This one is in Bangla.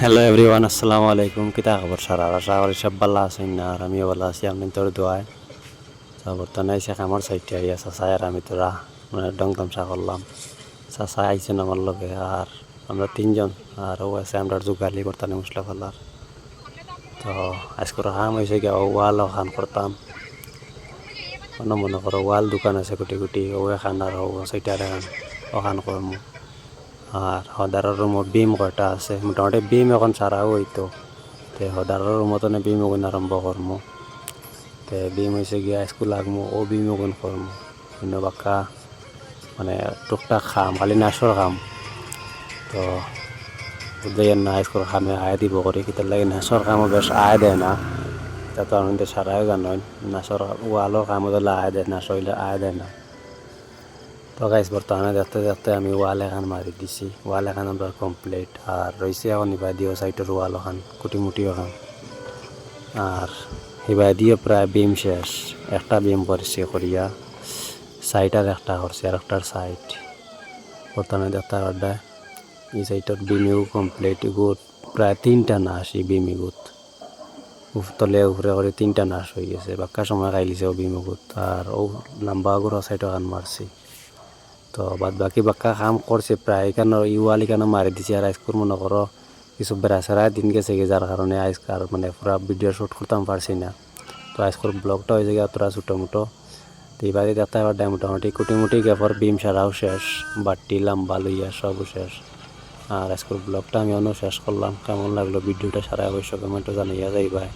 হ্যালো এভরিওয়ান, আসসালামু আলাইকুম। কিতা খবর সারা আশা করি সব ভালো আছেন না? আর আমিও ভালো আছি, আপনি তোর দোয়ায়। তো বর্তমানে আইসে আমার সাইডে আইয়া চাষাই আর আমি তোরা মানে ডং তামসা করলাম। চাষা আইসেন আমার লগে, আর আমরা তিনজন, আর ও আছে আমরা যোগালি বর্তমানে মশলা ফেলার। তো আজকের কাম হয়েছে গিয়ে ওয়াল ওখান করতাম। মনে করো ওয়াল দোকান আছে কুটি কুটি, ও এখান আর ও সাইটার এখান ওখান করমু। আর হদারের রুমও বিম কয়টা আছে, মোটামুটি বিম এখন ছাড়াও হইতো। তে হদারের মতনে বিম ওগুন আরম্ভ করমু। তে বিম হয়েছে গিয়া স্কুল লাগমু, ও বিম ওগুন করমু। অন্য বাক্কা মানে টুকটাক খাম, খালি নাচর খাম। তো বুঝলেন না, স্কুল খামে আয় দিব করি কিতার লাগে নাচর কামও বেশ আয় দেয় না। তা তো আমাদের সারাই জানেন, নাচর ওয়ালর কামও দিলে আয় দেয়, নাচ হইলে আয় দেয় না। তো গাইস বর্তমানে দেখতে দেখতে আমি ওয়াল এখান মারি দিছি, ওয়াল এখান আমরা কমপ্লিট। আর রয়েছে এখন ইবা দিও সাইটের ওয়াল ওখান কুটিমুটি ওখান। আর এবার দিয়ে প্রায় বিম শেষ, একটা বিম করছে করিয়া সাইড আর একটা করছে, আর একটার সাইড বর্তমানে দেখতে পারডা এই সাইডের বিমিও কমপ্লিট। গুট প্রায় 3টা নাশ এই বিমি গুত তলে উপরে করে 3টা নাশ হয়ে গেছে, বাক্কা সময় খাইলিছে ও বিমি গুত। আর ও লম্বা গুড়া সাইড ওখান মারছি। তো বাদ বাকি বাক্কা কাম করছে প্রায়, এখানে ইওয়াল এখানে মারি দিছে। আর আজকের মনে করো কিছু বেড়া দিন গেছে, যার কারণে আজকাল মানে পুরা ভিডিও শ্যুট করতাম পারছি না। তো আজকের ব্লগটা হয়ে যায় তোরা ছোটো মোটো। তো এবারে দেখতে পারটা মোটামুটি কুটিমুটি গেপর বিম সারাও শেষ, বাট্টি লাম্বা লইয়া সবও শেষ। আর আজকের ব্লগটা আমি অন্য শেষ করলাম। কেমন লাগলো ভিডিওটা সারা অবশ্যই কমেন্টে জানাইয়া যাইবাই।